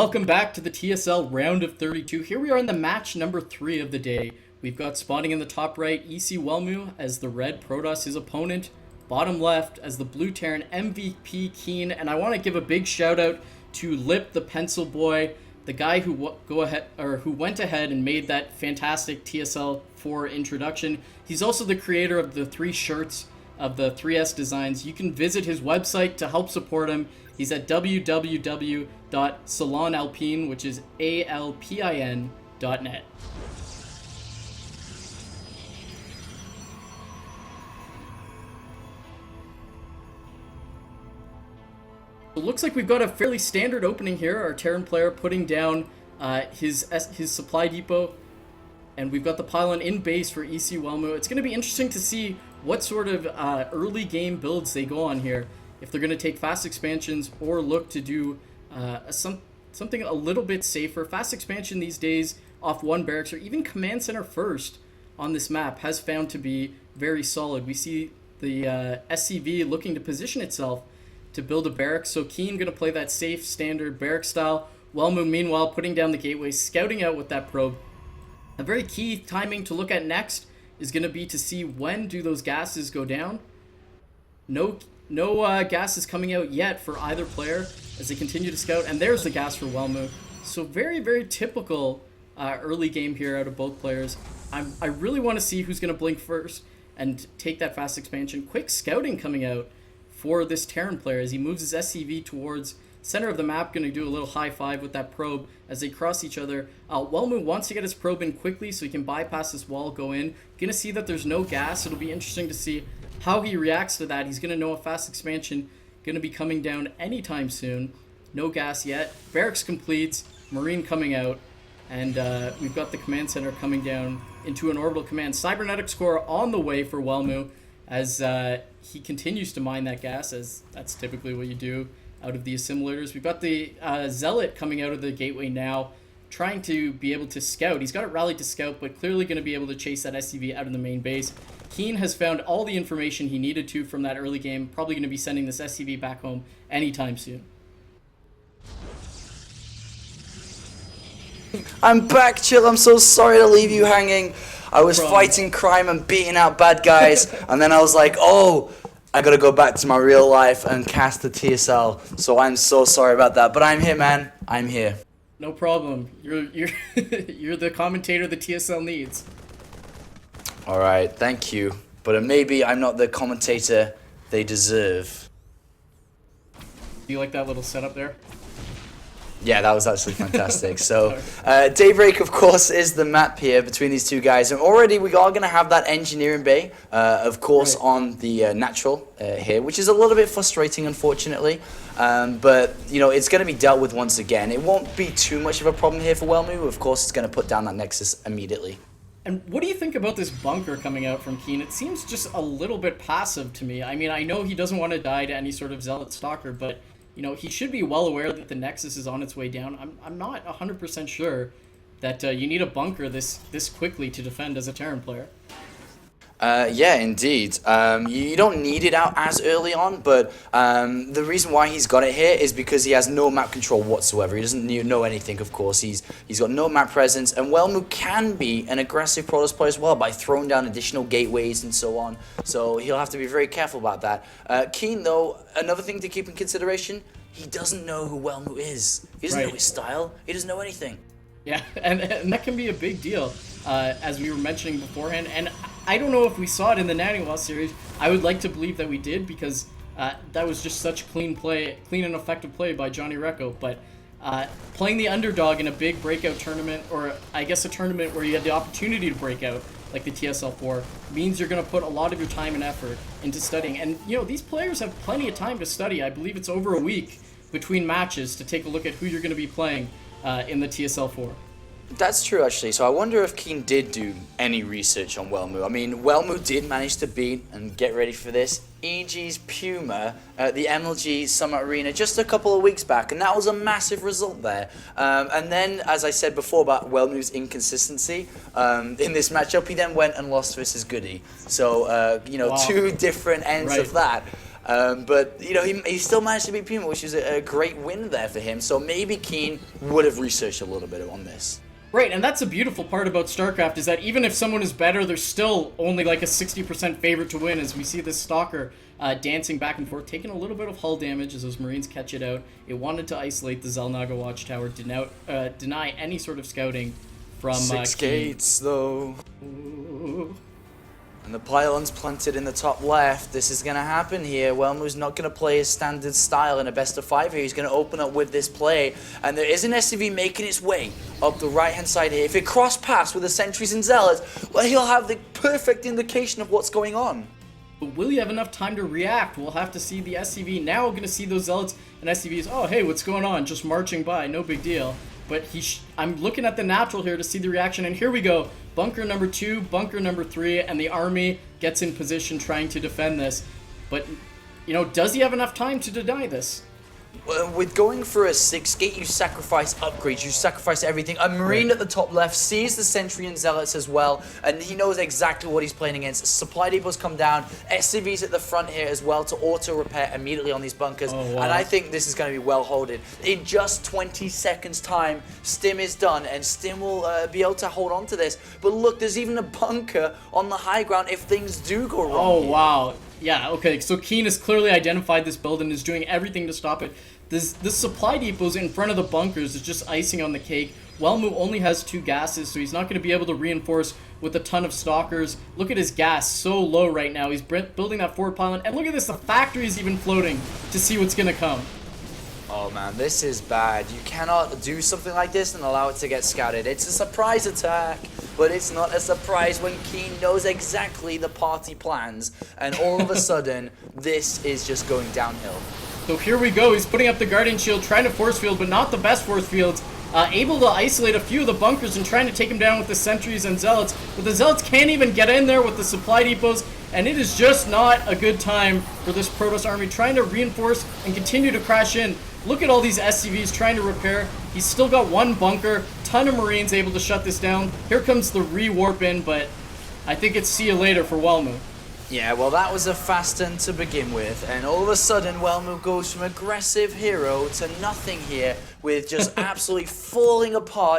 Welcome back to the TSL round of 32. Here we are in the match number 3 of the day. We've got spawning in the top right, EC.Welmu as the red Protoss, his opponent. Bottom left as the blue Terran MVP Keen. And I want to give a big shout out to Lip the Pencil Boy, the guy who went ahead and made that fantastic TSL4 introduction. He's also the creator of the 3 shirts of the 3S designs. You can visit his website to help support him. He's at www.salonalpine, which is ALPIN.net. It looks like we've got a fairly standard opening here. Our Terran player putting down his supply depot, and we've got the pylon in base for EC.Welmu. It's going to be interesting to see what sort of early game builds they go on here. If they're going to take fast expansions or look to do something a little bit safer. Fast expansion these days off one barracks or even command center first on this map has found to be very solid. We see the SCV looking to position itself to build a barracks. So Keen going to play that safe standard barrack style. Welmu meanwhile putting down the gateway, scouting out with that probe. A very key timing to look at next is going to be to see when do those gases go down. No gas is coming out yet for either player as they continue to scout, and there's the gas for Welmu. So very, very typical early game here out of both players. I really want to see who's going to blink first and take that fast expansion. Quick scouting coming out for this Terran player as he moves his SCV towards center of the map, going to do a little high five with that probe as they cross each other. Welmu wants to get his probe in quickly so he can bypass this wall, go in. Going to see that there's no gas. It'll be interesting to see how he reacts to that. He's going to know a fast expansion going to be coming down anytime soon. No gas yet. Barracks completes. Marine coming out. And we've got the command center coming down into an orbital command. Cybernetics core on the way for Welmu as he continues to mine that gas, as that's typically what you do out of the assimilators. We've got the Zealot coming out of the gateway now, trying to be able to scout. He's got it rallied to scout, but clearly going to be able to chase that SCV out of the main base. Keen has found all the information he needed to from that early game. Probably going to be sending this SCV back home anytime soon. I'm back, Chill. I'm so sorry to leave you hanging. I was fighting crime and beating out bad guys, and then I was like, oh, I gotta go back to my real life and cast the TSL. So I'm so sorry about that. But I'm here, man. I'm here. No problem. You're you're the commentator the TSL needs. All right, thank you. But maybe I'm not the commentator they deserve. Do you like that little setup there? Yeah, that was actually fantastic. So, Daybreak, of course, is the map here between these two guys. And already we are going to have that engineering bay, of course, right on the natural here, which is a little bit frustrating, unfortunately. But, you know, it's going to be dealt with once again. It won't be too much of a problem here for Welmu. Of course, it's going to put down that Nexus immediately. And what do you think about this bunker coming out from Keen? It seems just a little bit passive to me. I mean, I know he doesn't want to die to any sort of Zealot stalker, but you know, he should be well aware that the Nexus is on its way down. I'm not 100% sure that you need a bunker this quickly to defend as a Terran player. Yeah, indeed. You don't need it out as early on, but the reason why he's got it here is because he has no map control whatsoever. He doesn't know anything, of course. He's got no map presence, and Welmu can be an aggressive Protoss player as well by throwing down additional gateways and so on. So he'll have to be very careful about that. Keen, though, another thing to keep in consideration, he doesn't know who Welmu is. He doesn't know his style. He doesn't know anything. Yeah, and that can be a big deal, as we were mentioning beforehand. And I don't know if we saw it in the Naniwa series. I would like to believe that we did because that was just such clean and effective play by Johnny Recco. But playing the underdog in a big breakout tournament, or I guess a tournament where you had the opportunity to break out, like the TSL4, means you're going to put a lot of your time and effort into studying. And, you know, these players have plenty of time to study. I believe it's over a week between matches to take a look at who you're going to be playing in the TSL4. That's true, actually. So I wonder if Keen did do any research on Welmu. I mean, Welmu did manage to beat, and get ready for this, EG's Puma at the MLG Summit Arena just a couple of weeks back, and that was a massive result there. And then, as I said before about Welmu's inconsistency, in this matchup, he then went and lost versus Goody. So, you know, wow, two different ends of that. But, you know, he still managed to beat Puma, which is a great win there for him. So maybe Keen would have researched a little bit on this. Right, and that's a beautiful part about StarCraft, is that even if someone is better, they're still only like a 60% favorite to win, as we see this Stalker dancing back and forth, taking a little bit of hull damage as those Marines catch it out. It wanted to isolate the Xel'Naga Watchtower, deny any sort of scouting from Six Keen. gates, though. Ooh. And the pylon's planted in the top left. This is going to happen here. Welmu's not going to play his standard style in a best of 5 here. He's going to open up with this play. And there is an SCV making its way up the right-hand side here. If it cross paths with the sentries and zealots, well, he'll have the perfect indication of what's going on. But will he have enough time to react? We'll have to see the SCV. Now we're going to see those zealots and SCVs. Oh, hey, what's going on? Just marching by. No big deal. But I'm looking at the natural here to see the reaction. And here we go. Bunker number 2, bunker number 3, and the army gets in position trying to defend this. But, you know, does he have enough time to deny this? With going for a 6 gate, you sacrifice upgrades, you sacrifice everything. A Marine at the top left sees the Sentry and Zealots as well, and he knows exactly what he's playing against. Supply depots come down, SCVs at the front here as well to auto-repair immediately on these bunkers, and I think this is going to be well holded. In just 20 seconds time, Stim is done, and Stim will be able to hold on to this. But look, there's even a bunker on the high ground if things do go wrong. Oh, wow. Yeah, okay, so Keen has clearly identified this build and is doing everything to stop it. This supply depots in front of the bunkers is just icing on the cake. Welmu only has 2 gases, so he's not going to be able to reinforce with a ton of stalkers. Look at his gas, so low right now. He's building that forward pylon, and look at this, the factory is even floating to see what's going to come. Oh man, this is bad. You cannot do something like this and allow it to get scouted. It's a surprise attack, but it's not a surprise when Keen knows exactly the party plans, and all of a sudden, this is just going downhill. So here we go, he's putting up the Guardian Shield, trying to force field, but not the best force fields. Able to isolate a few of the bunkers and trying to take him down with the sentries and zealots, but the zealots can't even get in there with the supply depots, and it is just not a good time for this Protoss army trying to reinforce and continue to crash in. Look at all these SCVs trying to repair. He's still got 1 bunker, ton of Marines able to shut this down. Here comes the re-warp in, but I think it's see you later for Welmu. Yeah, well, that was a fast turn to begin with, and all of a sudden, Welmu goes from aggressive hero to nothing here, with just absolutely falling apart.